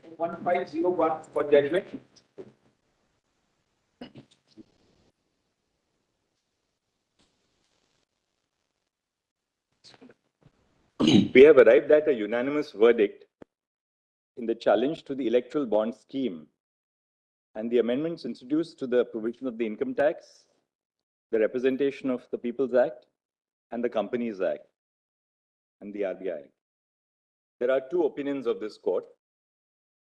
1501 for judgment. We have arrived at a unanimous verdict in the challenge to the electoral bond scheme and the amendments introduced to the provision of the income tax, the Representation of the People's Act, and the Companies Act, and the RBI. There are two opinions of this court,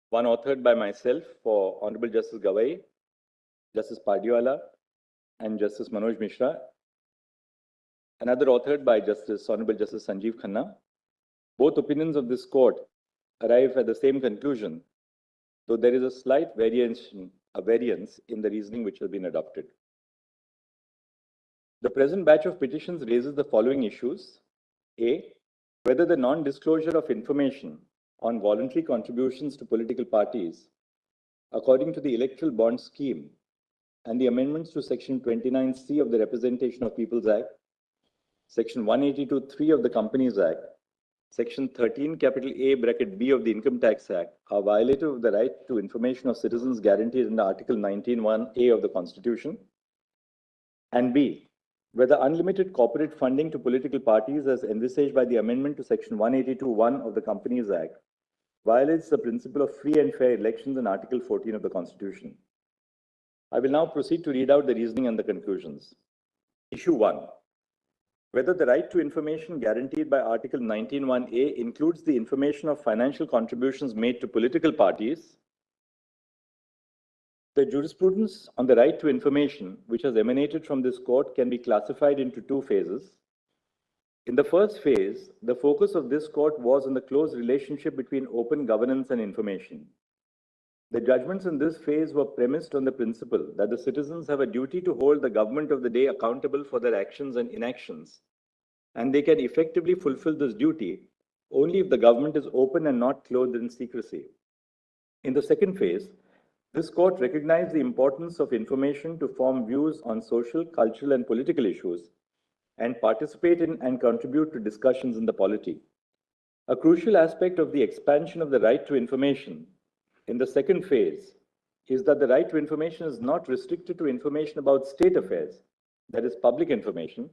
one authored by myself for Honorable Justice Gawai, Justice Pardiwala, and Justice Manoj Mishra, another authored by Honorable Justice Sanjeev Khanna. Both opinions of this court arrive at the same conclusion, though there is a slight variance in the reasoning which has been adopted. The present batch of petitions raises the following issues. A, whether the non-disclosure of information on voluntary contributions to political parties according to the Electoral Bond Scheme and the amendments to Section 29C of the Representation of People's Act, Section 182(3) of the Companies Act, Section 13 A bracket B of the Income Tax Act are violative of the right to information of citizens guaranteed in Article 19(1)(a) of the Constitution. And B, whether unlimited corporate funding to political parties as envisaged by the amendment to Section 182(1) of the Companies Act violates the principle of free and fair elections in Article 14 of the Constitution. I will now proceed to read out the reasoning and the conclusions. Issue 1. Whether the right to information guaranteed by Article 19(1)(a) includes the information of financial contributions made to political parties. The jurisprudence on the right to information, which has emanated from this court, can be classified into two phases. In the first phase, the focus of this court was on the close relationship between open governance and information. The judgments in this phase were premised on the principle that the citizens have a duty to hold the government of the day accountable for their actions and inactions, and they can effectively fulfill this duty only if the government is open and not clothed in secrecy. In the second phase, this court recognized the importance of information to form views on social, cultural, and political issues and participate in and contribute to discussions in the polity. A crucial aspect of the expansion of the right to information in the second phase is that the right to information is not restricted to information about state affairs, that is public information.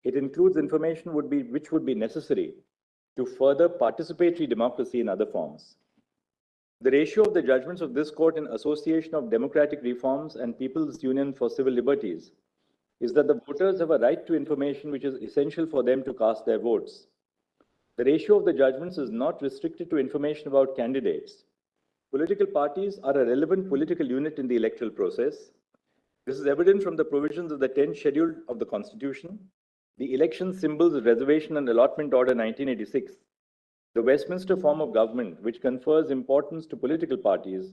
It includes information which would be necessary to further participatory democracy in other forms. The ratio of the judgments of this court in Association of Democratic Reforms and People's Union for Civil Liberties is that the voters have a right to information which is essential for them to cast their votes. The ratio of the judgments is not restricted to information about candidates. Political parties are a relevant political unit in the electoral process. This is evident from the provisions of the 10th schedule of the Constitution, the Election Symbols Reservation and Allotment Order 1986, the Westminster form of government, which confers importance to political parties,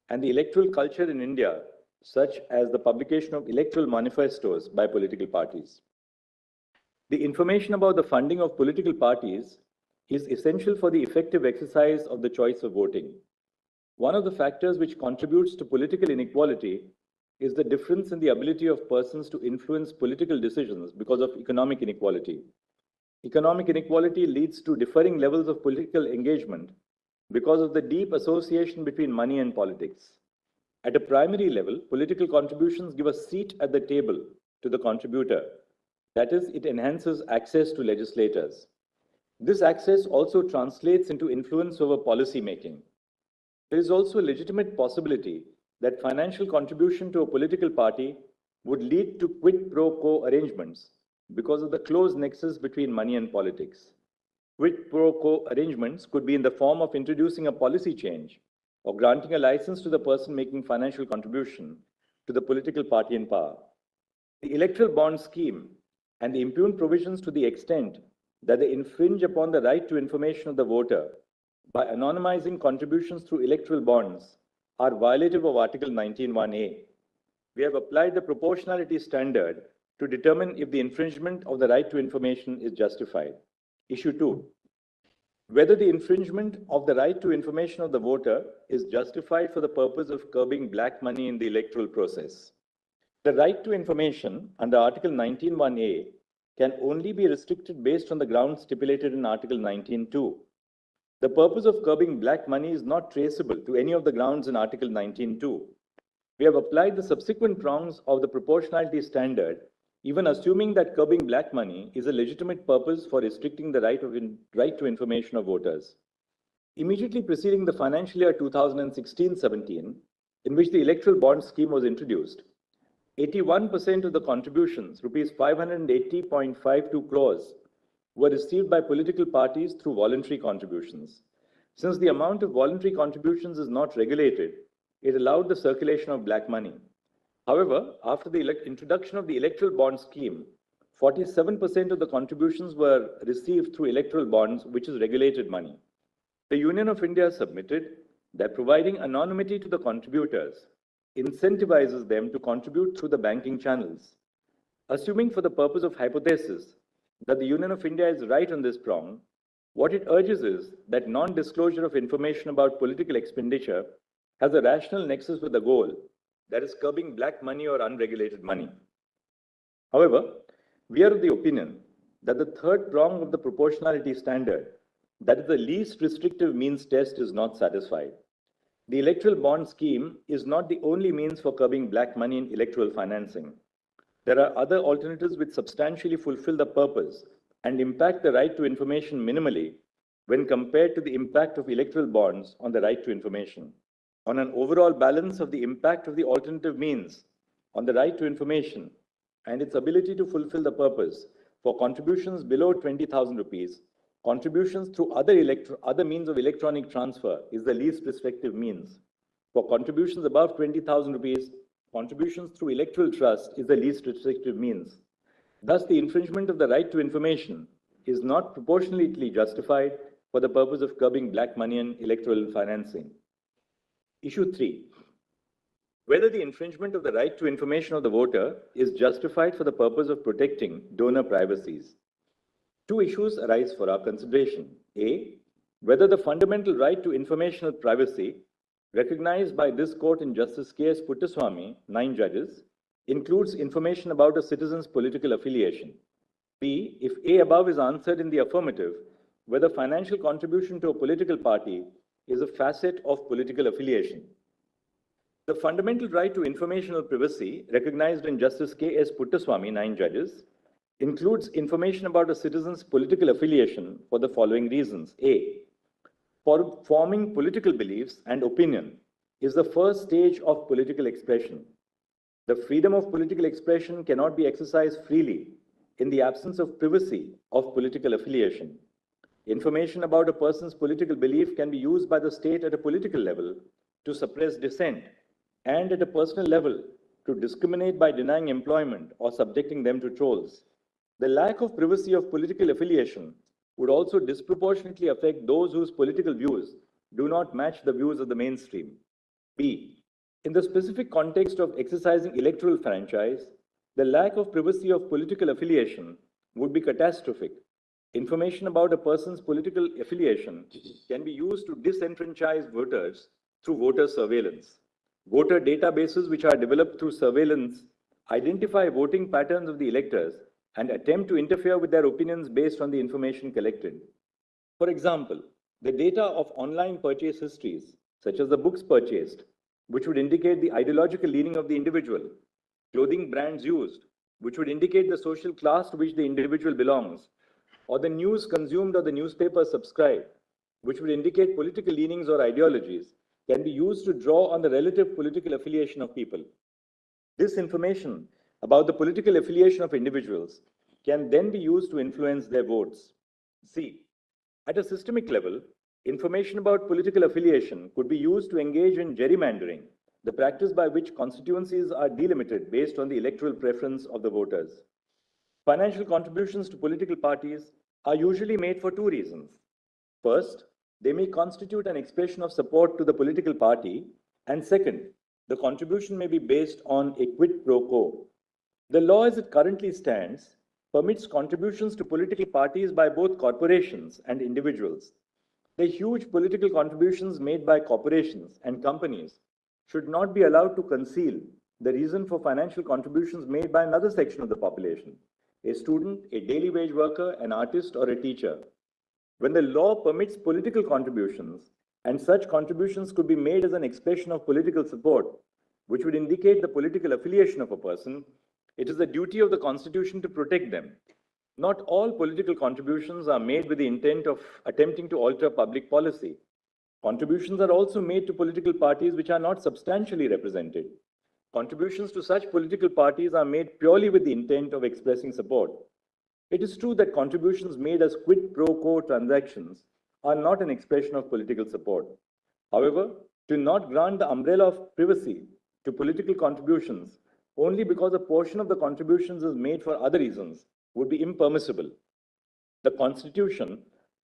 and the electoral culture in India, such as the publication of electoral manifestos by political parties. The information about the funding of political parties is essential for the effective exercise of the choice of voting. One of the factors which contributes to political inequality is the difference in the ability of persons to influence political decisions because of economic inequality. Economic inequality leads to differing levels of political engagement because of the deep association between money and politics. At a primary level, political contributions give a seat at the table to the contributor. That is, it enhances access to legislators. This access also translates into influence over policy making. There is also a legitimate possibility that financial contribution to a political party would lead to quid pro quo arrangements because of the close nexus between money and politics. Quid pro quo arrangements could be in the form of introducing a policy change or granting a license to the person making financial contribution to the political party in power. The electoral bond scheme and the impugned provisions, to the extent that they infringe upon the right to information of the voter by anonymizing contributions through electoral bonds, are violative of Article 19(1)(a). We have applied the proportionality standard to determine if the infringement of the right to information is justified. Issue 2. Whether the infringement of the right to information of the voter is justified for the purpose of curbing black money in the electoral process. The right to information under Article 19(1)(a) can only be restricted based on the grounds stipulated in Article 19(2). The purpose of curbing black money is not traceable to any of the grounds in Article 19(2). We have applied the subsequent prongs of the proportionality standard, even assuming that curbing black money is a legitimate purpose for restricting the right to information of voters. Immediately preceding the financial year 2016-17, in which the electoral bond scheme was introduced, 81% of the contributions, rupees 580.52 crores, were received by political parties through voluntary contributions. Since the amount of voluntary contributions is not regulated, it allowed the circulation of black money. However, after the introduction of the electoral bond scheme, 47% of the contributions were received through electoral bonds, which is regulated money. The Union of India submitted that providing anonymity to the contributors incentivizes them to contribute through the banking channels. Assuming for the purpose of hypothesis that the Union of India is right on this prong, what it urges is that non-disclosure of information about political expenditure has a rational nexus with the goal, that is curbing black money or unregulated money. However, we are of the opinion that the third prong of the proportionality standard, that is the least restrictive means test, is not satisfied. The electoral bond scheme is not the only means for curbing black money in electoral financing. There are other alternatives which substantially fulfill the purpose and impact the right to information minimally when compared to the impact of electoral bonds on the right to information. On an overall balance of the impact of the alternative means on the right to information and its ability to fulfill the purpose, for contributions below 20,000 rupees, contributions through other means of electronic transfer is the least restrictive means. For contributions above 20,000 rupees, contributions through electoral trust is the least restrictive means. Thus, the infringement of the right to information is not proportionately justified for the purpose of curbing black money and electoral financing. Issue 3. Whether the infringement of the right to information of the voter is justified for the purpose of protecting donor privacies. Two issues arise for our consideration. A, whether the fundamental right to informational privacy recognized by this court in Justice K.S. Puttaswamy, 9 judges, includes information about a citizen's political affiliation. B, if A above is answered in the affirmative, whether financial contribution to a political party is a facet of political affiliation. The fundamental right to informational privacy, recognized in Justice K.S. Puttaswamy, 9 judges, includes information about a citizen's political affiliation for the following reasons. A, for forming political beliefs and opinion is the first stage of political expression. The freedom of political expression cannot be exercised freely in the absence of privacy of political affiliation. Information about a person's political belief can be used by the state at a political level to suppress dissent and at a personal level to discriminate by denying employment or subjecting them to trolls. The lack of privacy of political affiliation would also disproportionately affect those whose political views do not match the views of the mainstream. B, in the specific context of exercising electoral franchise, the lack of privacy of political affiliation would be catastrophic. Information about a person's political affiliation can be used to disenfranchise voters through voter surveillance. Voter databases which are developed through surveillance identify voting patterns of the electors and attempt to interfere with their opinions based on the information collected. For example, the data of online purchase histories, such as the books purchased, which would indicate the ideological leaning of the individual, clothing brands used, which would indicate the social class to which the individual belongs, or the news consumed or the newspaper subscribed, which would indicate political leanings or ideologies, can be used to draw on the relative political affiliation of people. This information about the political affiliation of individuals can then be used to influence their votes. C. At a systemic level, information about political affiliation could be used to engage in gerrymandering, the practice by which constituencies are delimited based on the electoral preference of the voters. Financial contributions to political parties are usually made for two reasons. First, they may constitute an expression of support to the political party, and second, the contribution may be based on a quid pro quo. The law as it currently stands permits contributions to political parties by both corporations and individuals. The huge political contributions made by corporations and companies should not be allowed to conceal the reason for financial contributions made by another section of the population, a student, a daily wage worker, an artist, or a teacher. When the law permits political contributions, and such contributions could be made as an expression of political support, which would indicate the political affiliation of a person, it is the duty of the Constitution to protect them. Not all political contributions are made with the intent of attempting to alter public policy. Contributions are also made to political parties which are not substantially represented. Contributions to such political parties are made purely with the intent of expressing support. It is true that contributions made as quid pro quo transactions are not an expression of political support. However, to not grant the umbrella of privacy to political contributions only because a portion of the contributions is made for other reasons would be impermissible. The Constitution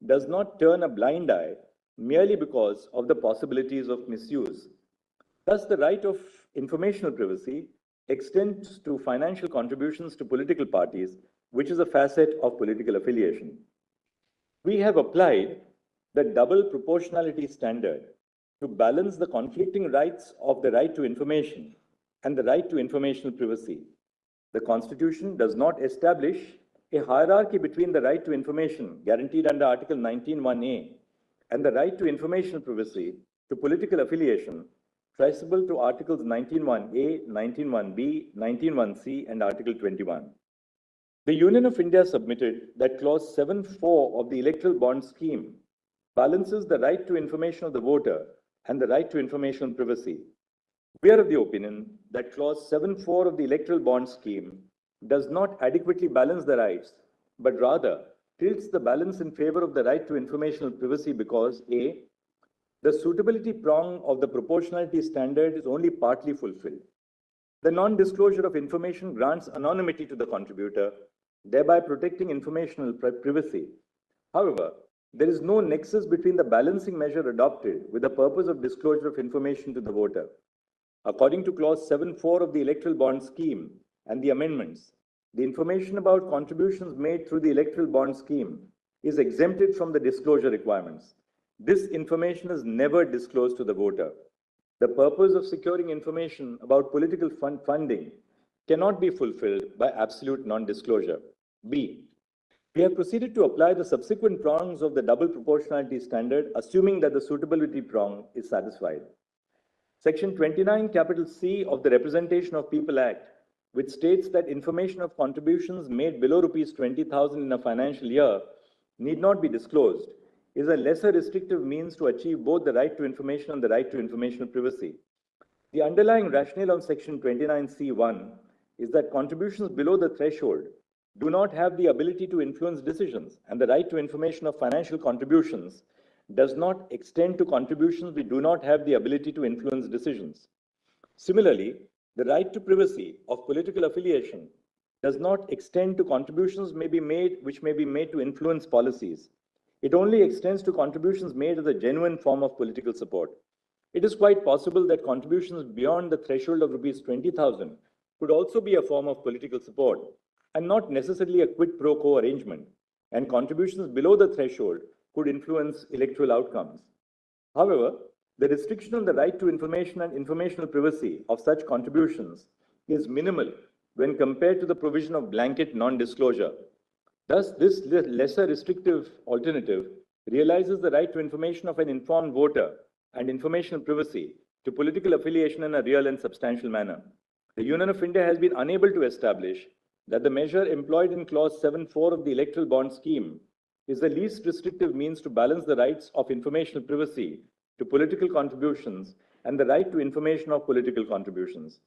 does not turn a blind eye merely because of the possibilities of misuse. Thus, the right of informational privacy extends to financial contributions to political parties, which is a facet of political affiliation. We have applied the double proportionality standard to balance the conflicting rights of the right to information and the right to informational privacy. The Constitution does not establish a hierarchy between the right to information guaranteed under Article 19(1)(a) and the right to informational privacy to political affiliation traceable to Articles 19(1)(a), 19(1)(b), 19(1)(c), and Article 21. The Union of India submitted that Clause 7(4) of the Electoral Bond Scheme balances the right to information of the voter and the right to informational privacy. We are of the opinion that Clause 7(4) of the Electoral Bond Scheme does not adequately balance the rights, but rather tilts the balance in favor of the right to informational privacy because A, the suitability prong of the proportionality standard is only partly fulfilled. The non-disclosure of information grants anonymity to the contributor, thereby protecting informational privacy. However, there is no nexus between the balancing measure adopted with the purpose of disclosure of information to the voter. According to Clause 7(4) of the Electoral Bond Scheme and the amendments, the information about contributions made through the Electoral Bond Scheme is exempted from the disclosure requirements. This information is never disclosed to the voter. The purpose of securing information about political funding cannot be fulfilled by absolute non-disclosure. B. We have proceeded to apply the subsequent prongs of the double proportionality standard, assuming that the suitability prong is satisfied. Section 29, capital C of the Representation of People Act, which states that information of contributions made below rupees 20,000 in a financial year need not be disclosed, is a lesser restrictive means to achieve both the right to information and the right to informational privacy. The underlying rationale of Section 29(c)(1) is that contributions below the threshold do not have the ability to influence decisions, and the right to information of financial contributions does not extend to contributions which do not have the ability to influence decisions. Similarly, the right to privacy of political affiliation does not extend to contributions which may be made to influence policies. It only extends to contributions made as a genuine form of political support. It is quite possible that contributions beyond the threshold of rupees 20,000 could also be a form of political support and not necessarily a quid pro quo arrangement, and contributions below the threshold could influence electoral outcomes. However, the restriction on the right to information and informational privacy of such contributions is minimal when compared to the provision of blanket non-disclosure. Thus, this lesser restrictive alternative realizes the right to information of an informed voter and informational privacy to political affiliation in a real and substantial manner. The Union of India has been unable to establish that the measure employed in Clause 7(4) of the Electoral Bond Scheme is the least restrictive means to balance the rights of informational privacy to political contributions and the right to information of political contributions.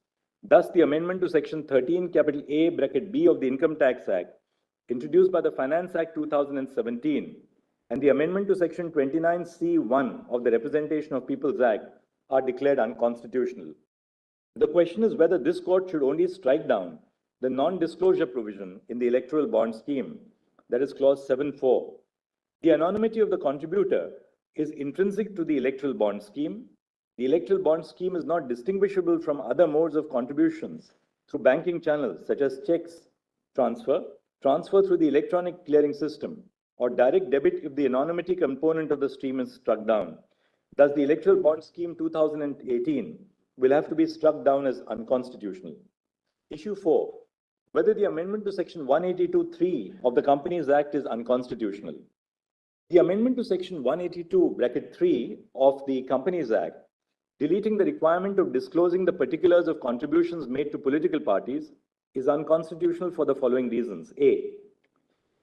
Thus, the amendment to Section 13, capital A, bracket B of the Income Tax Act, introduced by the Finance Act 2017, and the amendment to Section 29(c)(1) of the Representation of People's Act are declared unconstitutional. The question is whether this court should only strike down the non-disclosure provision in the Electoral Bond Scheme, that is Clause 7(4). The anonymity of the contributor is intrinsic to the Electoral Bond Scheme. The Electoral Bond Scheme is not distinguishable from other modes of contributions through banking channels such as checks, transfer through the electronic clearing system, or direct debit if the anonymity component of the stream is struck down. Thus, the Electoral Bond Scheme 2018 will have to be struck down as unconstitutional. Issue 4. Whether the amendment to Section 182(3) of the Companies Act is unconstitutional. The amendment to Section 182(3) of the Companies Act, deleting the requirement of disclosing the particulars of contributions made to political parties, is unconstitutional for the following reasons. A.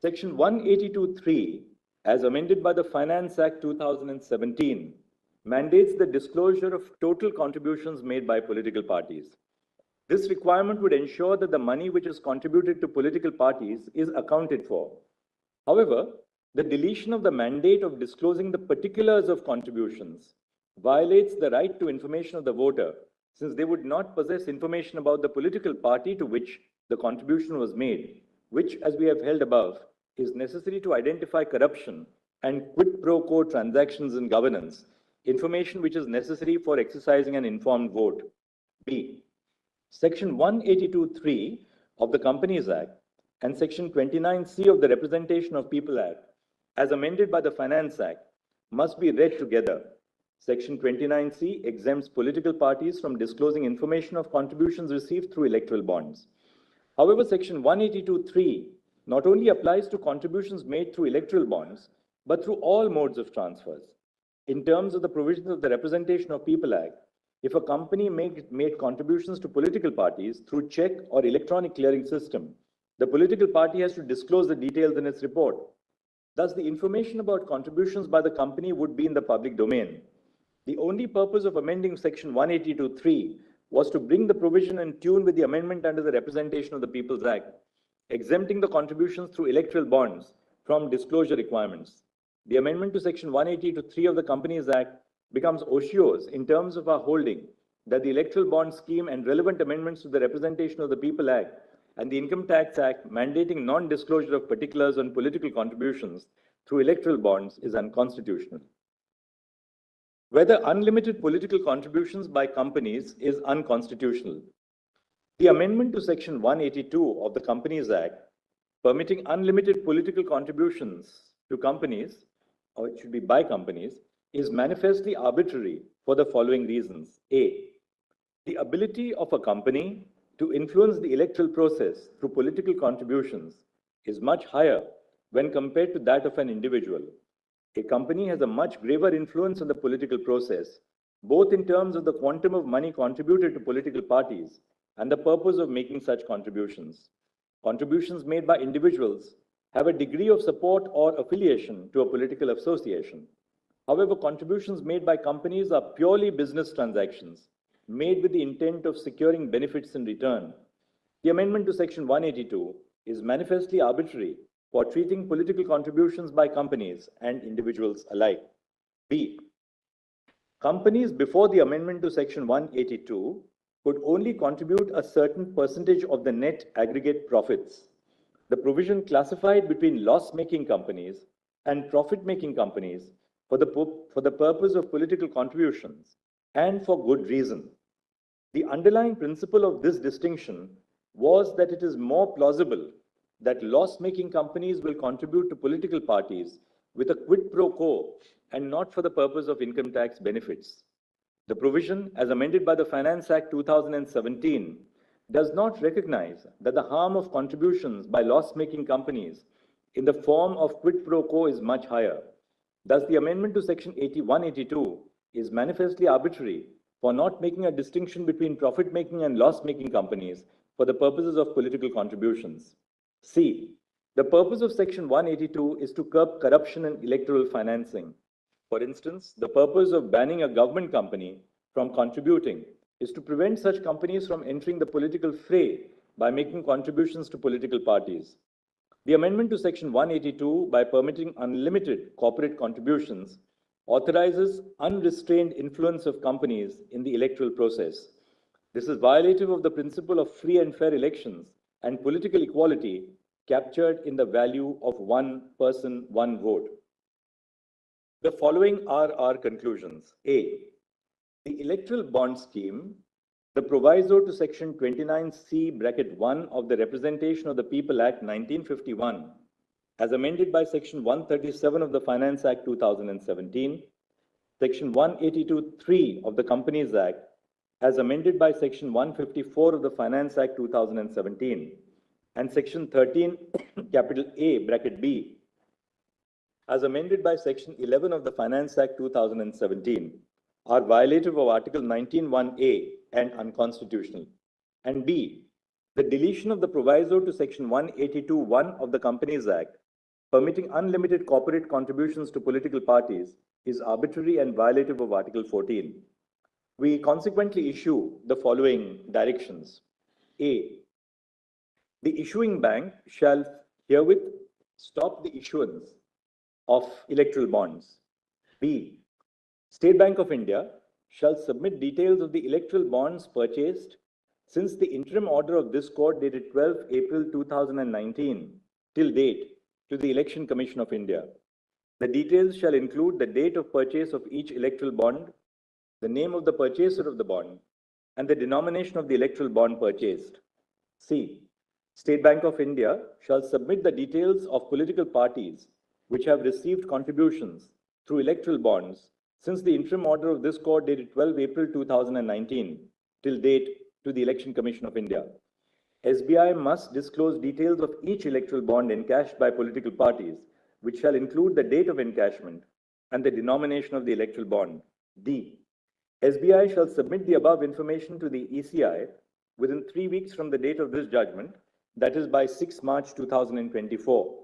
Section 182(3), as amended by the Finance Act 2017, mandates the disclosure of total contributions made by political parties. This requirement would ensure that the money which is contributed to political parties is accounted for. However, the deletion of the mandate of disclosing the particulars of contributions violates the right to information of the voter, since they would not possess information about the political party to which the contribution was made, which, as we have held above, is necessary to identify corruption and quid pro quo transactions in governance, information which is necessary for exercising an informed vote. B. Section 182(3) of the Companies Act and Section 29C of the Representation of People Act, as amended by the Finance Act, must be read together. Section 29C exempts political parties from disclosing information of contributions received through electoral bonds. However, Section 182(3) not only applies to contributions made through electoral bonds, but through all modes of transfers. In terms of the provisions of the Representation of People Act, if a company made contributions to political parties through check or electronic clearing system, the political party has to disclose the details in its report. Thus, the information about contributions by the company would be in the public domain. The only purpose of amending Section 182(3) was to bring the provision in tune with the amendment under the Representation of the People's Act, exempting the contributions through electoral bonds from disclosure requirements. The amendment to Section 182(3) of the Companies Act becomes otiose in terms of our holding that the electoral bond scheme and relevant amendments to the Representation of the People Act and the Income Tax Act mandating non-disclosure of particulars on political contributions through electoral bonds is unconstitutional. Whether unlimited political contributions by companies is unconstitutional. The amendment to Section 182 of the Companies Act, permitting unlimited political contributions to companies, or it should be by companies, is manifestly arbitrary for the following reasons. A. The ability of a company to influence the electoral process through political contributions is much higher when compared to that of an individual. A company has a much graver influence on the political process, both in terms of the quantum of money contributed to political parties and the purpose of making such contributions. Contributions made by individuals have a degree of support or affiliation to a political association. However, contributions made by companies are purely business transactions, made with the intent of securing benefits in return. The amendment to Section 182 is manifestly arbitrary for treating political contributions by companies and individuals alike. B. Companies before the amendment to Section 182 could only contribute a certain percentage of the net aggregate profits. The provision classified between loss-making companies and profit-making companies for the purpose of political contributions, and for good reason. The underlying principle of this distinction was that it is more plausible that loss-making companies will contribute to political parties with a quid pro quo and not for the purpose of income tax benefits. The provision, as amended by the Finance Act 2017, does not recognize that the harm of contributions by loss-making companies in the form of quid pro quo is much higher. Thus, the amendment to Section 182 is manifestly arbitrary for not making a distinction between profit-making and loss-making companies for the purposes of political contributions. C. The purpose of Section 182 is to curb corruption in electoral financing. For instance, the purpose of banning a government company from contributing is to prevent such companies from entering the political fray by making contributions to political parties. The amendment to Section 182, by permitting unlimited corporate contributions, authorizes unrestrained influence of companies in the electoral process. This is violative of the principle of free and fair elections and political equality captured in the value of one person, one vote. The following are our conclusions. A. The electoral bond scheme, the proviso to Section 29C(1) of the Representation of the People Act 1951, as amended by Section 137 of the Finance Act 2017, Section 182(3) of the Companies Act, as amended by Section 154 of the Finance Act 2017, and Section 13 (B) as amended by Section 11 of the Finance Act 2017, are violative of Article 19(1)(a) and unconstitutional. And B, the deletion of the proviso to Section 182(1) of the Companies Act, permitting unlimited corporate contributions to political parties, is arbitrary and violative of Article 14. We consequently issue the following directions. A, the issuing bank shall herewith stop the issuance of electoral bonds. B, State Bank of India shall submit details of the electoral bonds purchased since the interim order of this court dated 12 April 2019 till date to the Election Commission of India. The details shall include the date of purchase of each electoral bond, the name of the purchaser of the bond, and the denomination of the electoral bond purchased. C, State Bank of India shall submit the details of political parties which have received contributions through electoral bonds since the interim order of this court dated 12 April 2019 till date to the Election Commission of India. SBI must disclose details of each electoral bond encashed by political parties, which shall include the date of encashment and the denomination of the electoral bond. D, SBI shall submit the above information to the ECI within 3 weeks from the date of this judgment, that is by 6 March 2024.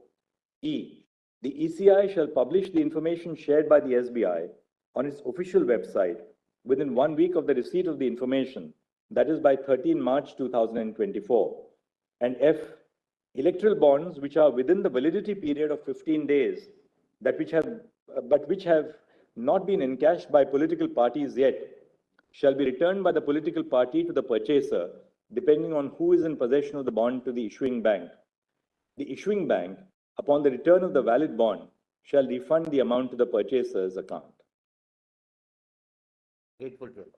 E, the ECI shall publish the information shared by the SBI on its official website within 1 week of the receipt of the information, that is by 13 March 2024. And F, electoral bonds which are within the validity period of 15 days, which have not been encashed by political parties yet, shall be returned by the political party to the purchaser, depending on who is in possession of the bond to the issuing bank. The issuing bank, upon the return of the valid bond, shall refund the amount to the purchaser's account. Grateful to you.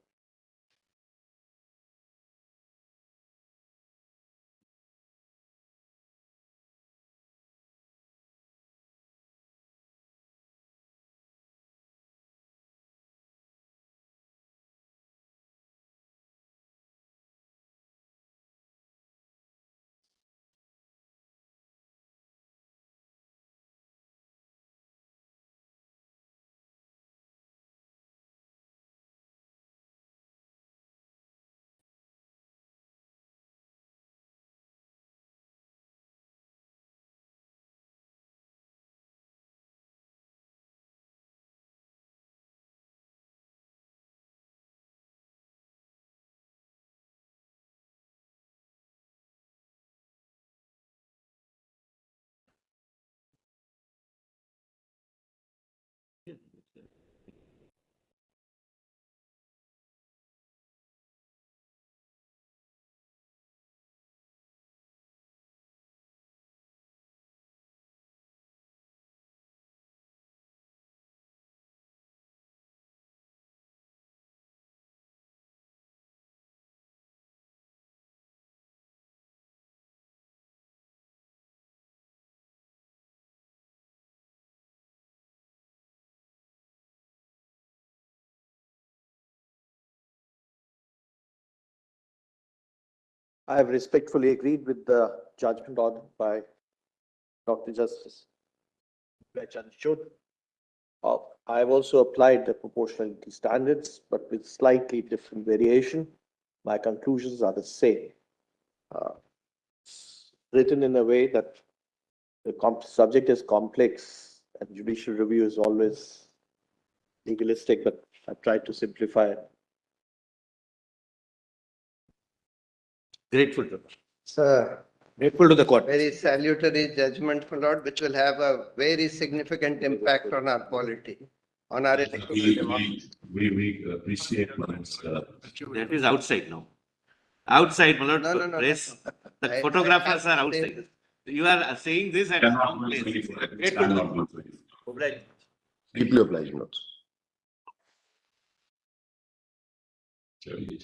I have respectfully agreed with the judgment ordered by Dr. Justice Chandrachud. I have also applied the proportionality standards, but with slightly different variation. My conclusions are the same. It's written in a way that the subject is complex and judicial review is always legalistic, but I've tried to simplify it. Grateful to Sir, Grateful to the court. very salutary judgment, my lord, which will have a very significant impact on our polity, on our electoral democracy. We appreciate Manoj's, That is outside now. Outside, my lord, No. press. The I photographers have are to say outside. You are saying this at cannot wrong go place. 24. Grateful to Cannot you. go 24. Deeply obliged, Manoj. Sorry.